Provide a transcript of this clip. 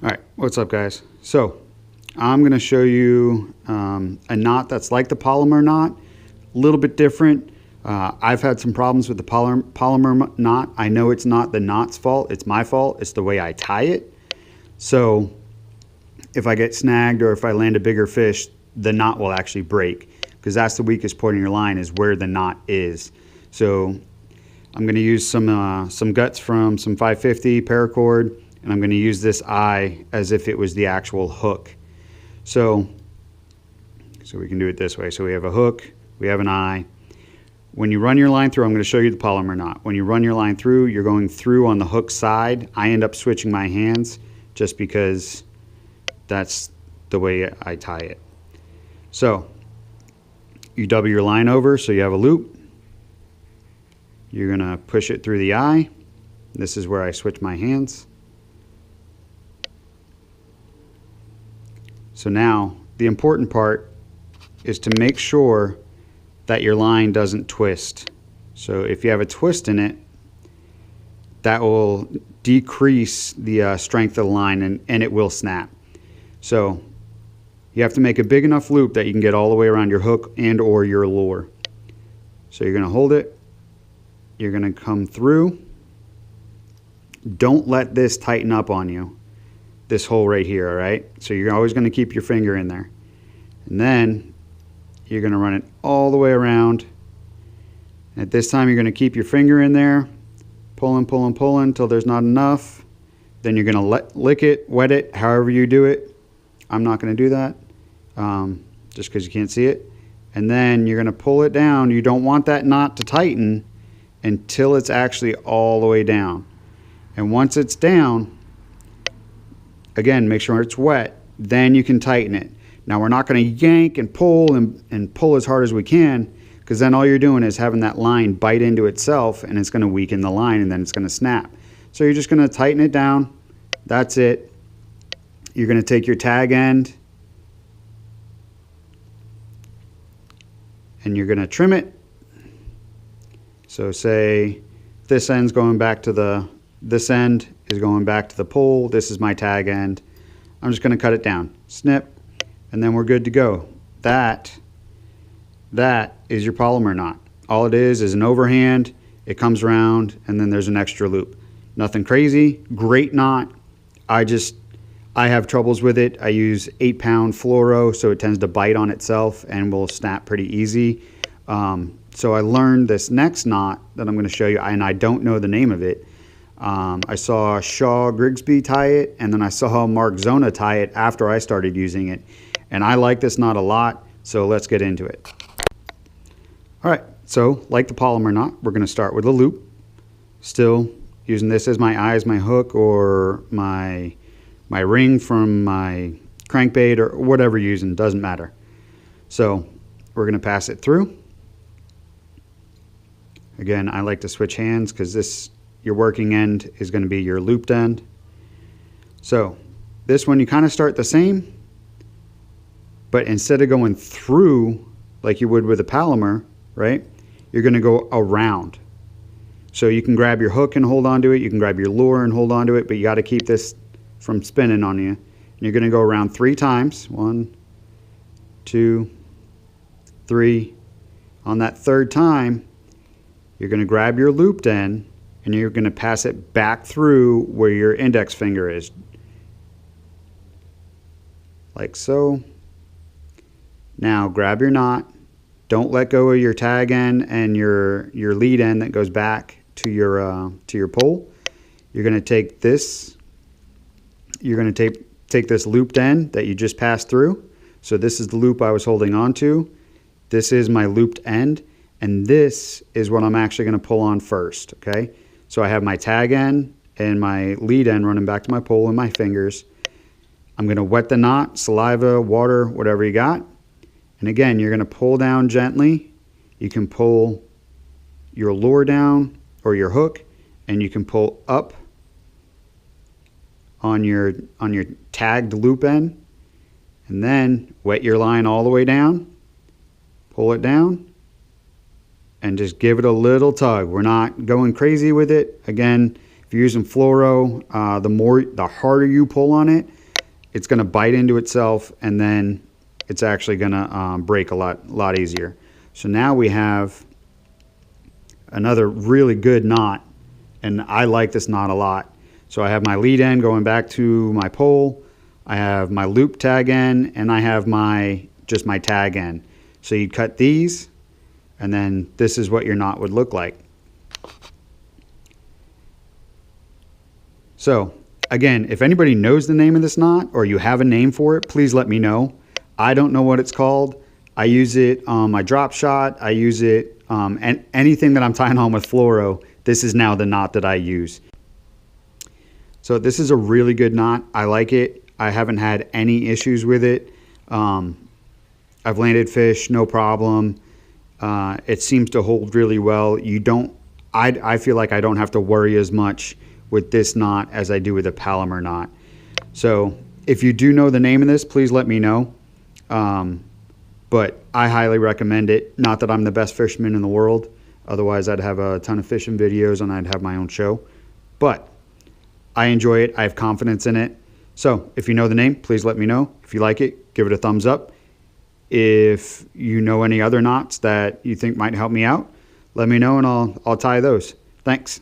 All right, what's up guys? So I'm going to show you a knot that's like the Palomar knot, a little bit different. I've had some problems with the Palomar knot. I know it's not the knot's fault, it's my fault. It's the way I tie it. So if I get snagged or if I land a bigger fish, the knot will actually break, because that's the weakest point in your line, is where the knot is. So I'm going to use some guts from some 550 paracord, and I'm going to use this eye as if it was the actual hook. So we can do it this way. So we have a hook, we have an eye. When you run your line through, I'm going to show you the Palomar knot. When you run your line through, you're going through on the hook side. I end up switching my hands just because that's the way I tie it. So you double your line over so you have a loop. You're going to push it through the eye. This is where I switch my hands. So now the important part is to make sure that your line doesn't twist. So if you have a twist in it, that will decrease the strength of the line, and it will snap. So you have to make a big enough loop that you can get all the way around your hook and or your lure. So you're going to hold it. You're going to come through. Don't let this tighten up on you, this hole right here, all right? So you're always going to keep your finger in there. And then you're going to run it all the way around. At this time, you're going to keep your finger in there, pulling, pulling, pulling until there's not enough. Then you're going to lick it, wet it, however you do it. I'm not going to do that just because you can't see it. And then you're going to pull it down. You don't want that knot to tighten until it's actually all the way down. And once it's down, again, make sure it's wet, then you can tighten it. Now we're not going to yank and pull and pull as hard as we can, because then all you're doing is having that line bite into itself, and it's going to weaken the line, and then it's going to snap. So you're just going to tighten it down. That's it. You're going to take your tag end and you're going to trim it. So say this end's going back to this end is going back to the pole. This is my tag end. I'm just going to cut it down. Snip. And then we're good to go. That is your Palomar knot. All it is an overhand. It comes around and then there's an extra loop. Nothing crazy. Great knot. I have troubles with it. I use 8-pound fluoro, so it tends to bite on itself and will snap pretty easy. So I learned this next knot that I'm going to show you, and I don't know the name of it. I saw Shaw Grigsby tie it, and then I saw Mark Zona tie it after I started using it. And I like this knot a lot, so let's get into it. All right, so like the Palomar knot, we're going to start with a loop. Still using this as my eye, as my hook, or my ring from my crankbait, or whatever you're using, doesn't matter. So we're going to pass it through. Again, I like to switch hands because your working end is going to be your looped end. So this one you kind of start the same, but instead of going through like you would with a Palomar, right, you're going to go around. So you can grab your hook and hold on to it, you can grab your lure and hold on to it, but you got to keep this from spinning on you. And you're going to go around 3 times. 1, 2, 3. On that third time, you're going to grab your looped end and you're going to pass it back through where your index finger is, like so. Now grab your knot. Don't let go of your tag end and your lead end that goes back to your pole. You're going to take this. You're going to take this looped end that you just passed through. So this is the loop I was holding on to. This is my looped end, and this is what I'm actually going to pull on first, okay? So I have my tag end and my lead end running back to my pole in my fingers. I'm going to wet the knot, saliva, water, whatever you got. And again, you're going to pull down gently. You can pull your lure down or your hook, and you can pull up on your tagged loop end, and then wet your line all the way down, pull it down, and just give it a little tug. We're not going crazy with it. Again, If you're using fluoro, the harder you pull on it, it's going to bite into itself, and then it's actually going to break a lot easier. So now we have another really good knot, and I like this knot a lot. So I have my lead end going back to my pole, I have my loop tag end, and I have just my tag end. So you cut these, and then this is what your knot would look like. So again, if anybody knows the name of this knot, or you have a name for it, please let me know. I don't know what it's called. I use it on my drop shot. I use it and anything that I'm tying on with fluoro. This is now the knot that I use. So this is a really good knot. I like it. I haven't had any issues with it. I've landed fish, no problem. It seems to hold really well. I feel like I don't have to worry as much with this knot as I do with a Palomar knot. So if you do know the name of this, please let me know. But I highly recommend it. Not that I'm the best fisherman in the world. Otherwise, I'd have a ton of fishing videos and I'd have my own show. But I enjoy it. I have confidence in it. So if you know the name, please let me know. If you like it, give it a thumbs up. If you know any other knots that you think might help me out, let me know and I'll tie those. Thanks.